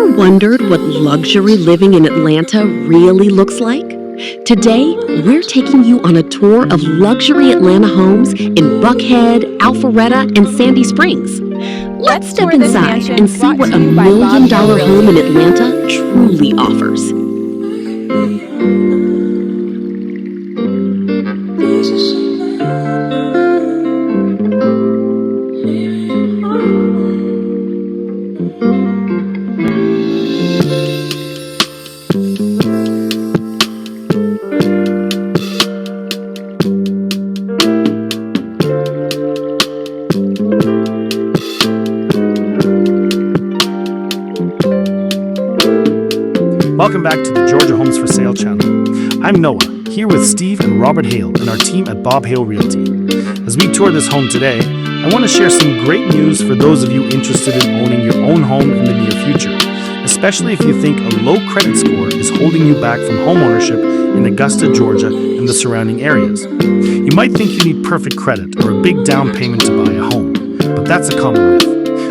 Ever wondered what luxury living in Atlanta really looks like? Today, we're taking you on a tour of luxury Atlanta homes in Buckhead, Alpharetta, and Sandy Springs. Let's step inside and see what a $1 million home in Atlanta truly offers. Welcome back to the Georgia Homes for Sale channel. I'm Noah, here with Steve and Robert Hale and our team at Hale Realty. As we tour this home today, I want to share some great news for those of you interested in owning your own home in the near future, especially if you think a low credit score is holding you back from homeownership in Augusta, Georgia, and the surrounding areas. You might think you need perfect credit or a big down payment to buy a home, but that's a common myth.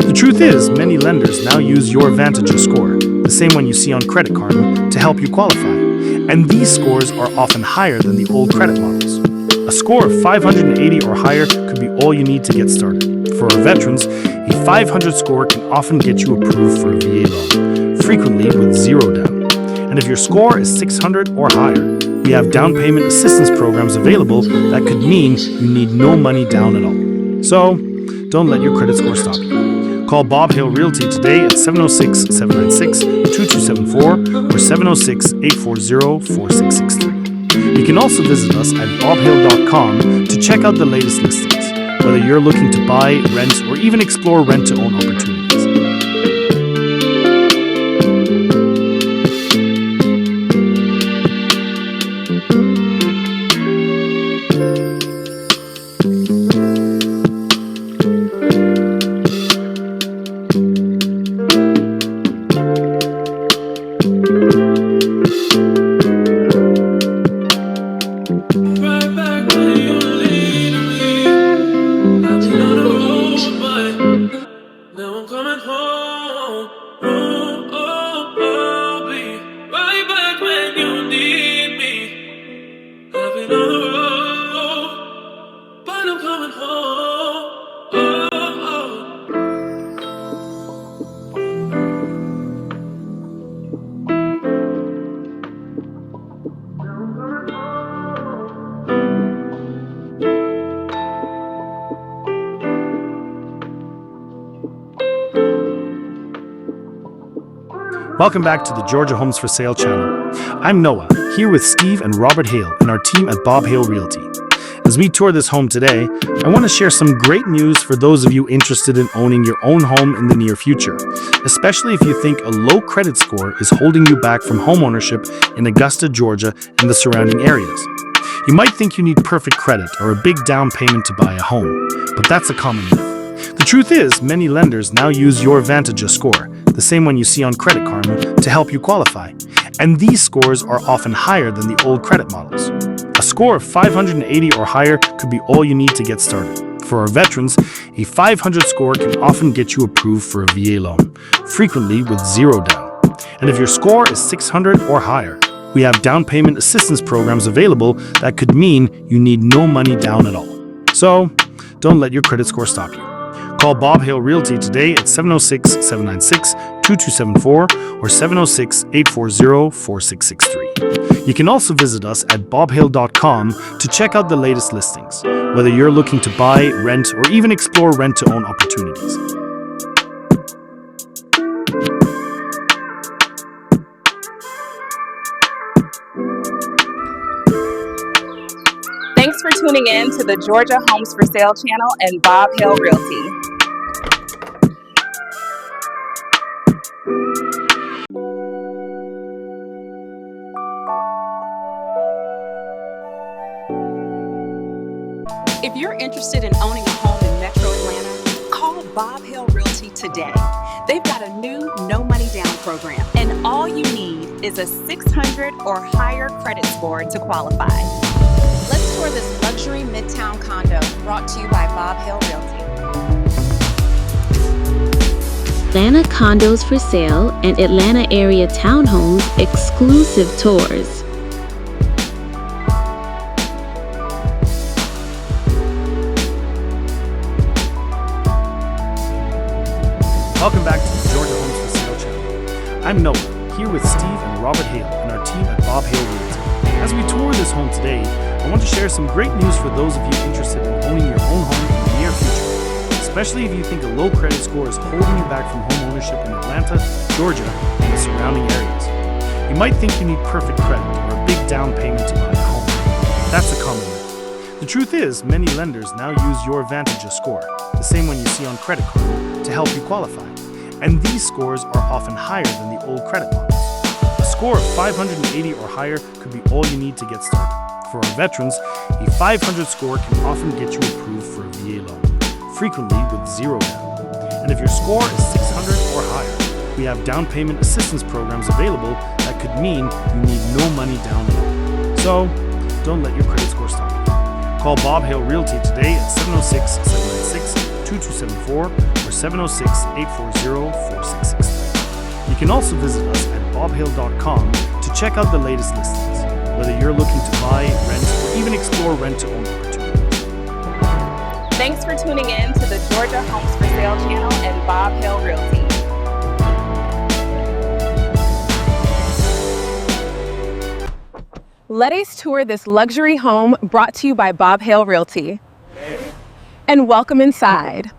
The truth is, many lenders now use your VantageScore, the same one you see on Credit Karma, to help you qualify. And these scores are often higher than the old credit models. A score of 580 or higher could be all you need to get started. For our veterans, a 500 score can often get you approved for a VA loan, frequently with zero down. And if your score is 600 or higher, we have down payment assistance programs available that could mean you need no money down at all. So, don't let your credit score stop you. Call Hale Realty today at 706-796-2274 or 706-840-4663. You can also visit us at bobhale.com to check out the latest listings, whether you're looking to buy, rent, or even explore rent-to-own opportunities. Welcome back to the Georgia Homes for Sale channel. I'm Noah, here with Steve and Robert Hale and our team at Hale Realty. As we tour this home today, I want to share some great news for those of you interested in owning your own home in the near future, especially if you think a low credit score is holding you back from homeownership in Augusta, Georgia, and the surrounding areas. You might think you need perfect credit or a big down payment to buy a home, but that's a common myth. The truth is, many lenders now use your VantageScore, the same one you see on Credit Karma, to help you qualify. And these scores are often higher than the old credit models. A score of 580 or higher could be all you need to get started. For our veterans, a 500 score can often get you approved for a VA loan, frequently with zero down. And if your score is 600 or higher, we have down payment assistance programs available that could mean you need no money down at all. So, don't let your credit score stop you. Call Hale Realty today at 706-796-2274 or 706-840-4663. You can also visit us at bobhale.com to check out the latest listings, whether you're looking to buy, rent, or even explore rent-to-own opportunities. Thanks for tuning in to the Georgia Homes for Sale channel and Hale Realty. If you're interested in owning a home in Metro Atlanta, call Hale Realty today. They've got a new no money down program, and all you need is a 600 or higher credit score to qualify. Let's tour this luxury Midtown condo brought to you by Hale Realty. Atlanta Condos for Sale and Atlanta area Townhomes exclusive tours. Welcome back to the Georgia Homes for Sale channel. I'm Noah, here with Steve and Robert Hale and our team at Bob Hale Realty. As we tour this home today, I want to share some great news for those of you interested in owning your own home in the near future, especially if you think a low credit score is holding you back from home ownership in Atlanta, Georgia, and the surrounding areas. You might think you need perfect credit or a big down payment to buy a home. That's a common myth. The truth is, many lenders now use your VantageScore, the same one you see on credit card, to help you qualify. And these scores are often higher than the old credit models. A score of 580 or higher could be all you need to get started. For our veterans, a 500 score can often get you approved for a VA loan, frequently with zero down. And if your score is 600 or higher, we have down payment assistance programs available that could mean you need no money down at all. So, don't let your credit score stop you. Call Bob Hale Realty today at 706-796-2274 or 706-840-4663. You can also visit us at bobhale.com to check out the latest listings, whether you're looking to buy, rent, or even explore rent-to-own opportunities. Thanks for tuning in to the Georgia Homes for Sale channel and Bob Hale Realty. Let us tour this luxury home brought to you by Bob Hale Realty. And welcome inside.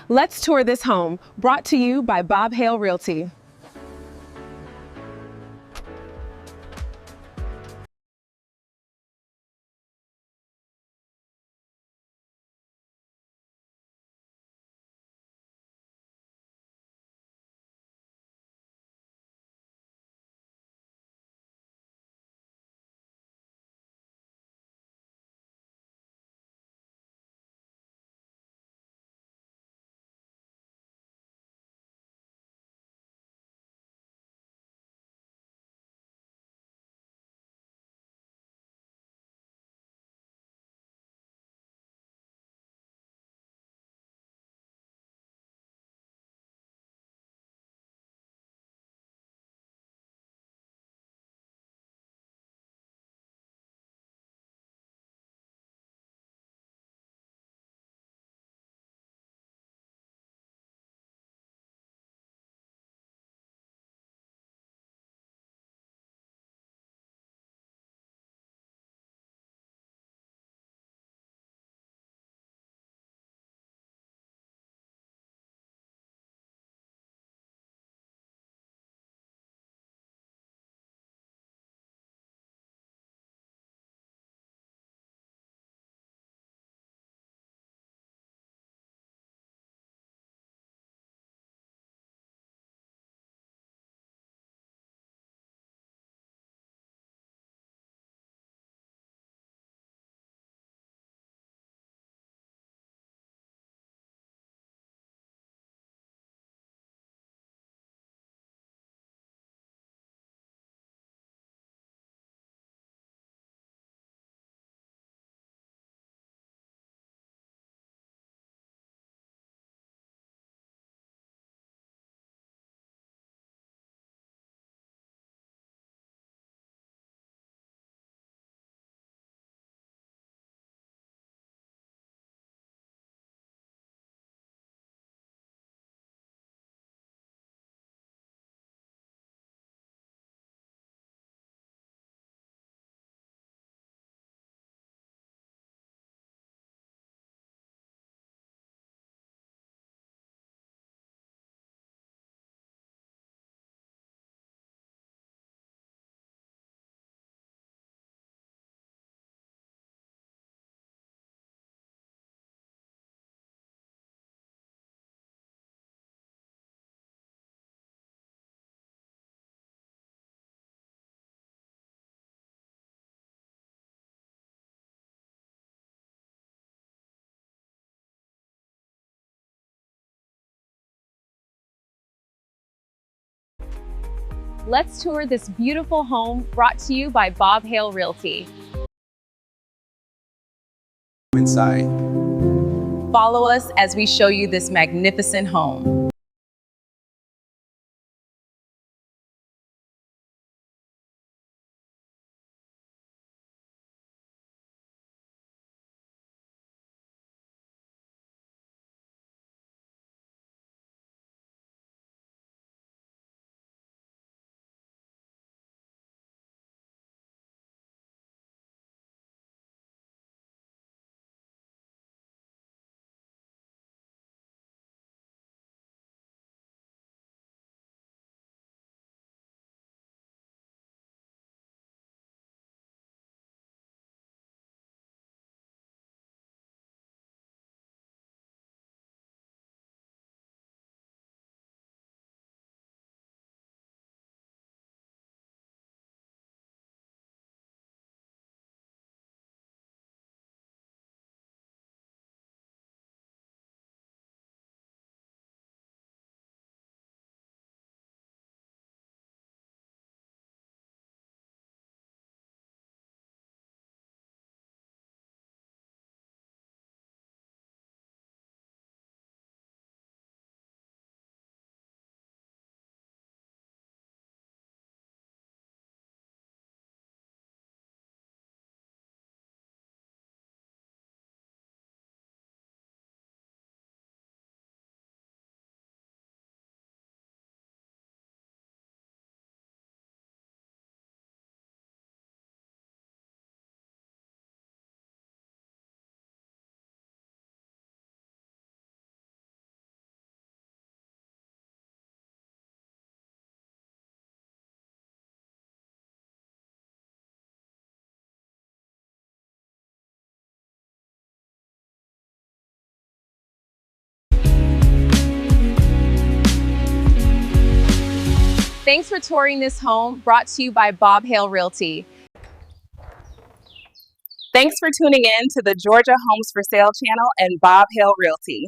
Let's tour this home, brought to you by Bob Hale Realty. Let's tour this beautiful home, brought to you by Bob Hale Realty. Inside. Follow us as we show you this magnificent home. Thanks for touring this home, brought to you by Bob Hale Realty. Thanks for tuning in to the Georgia Homes for Sale channel and Bob Hale Realty.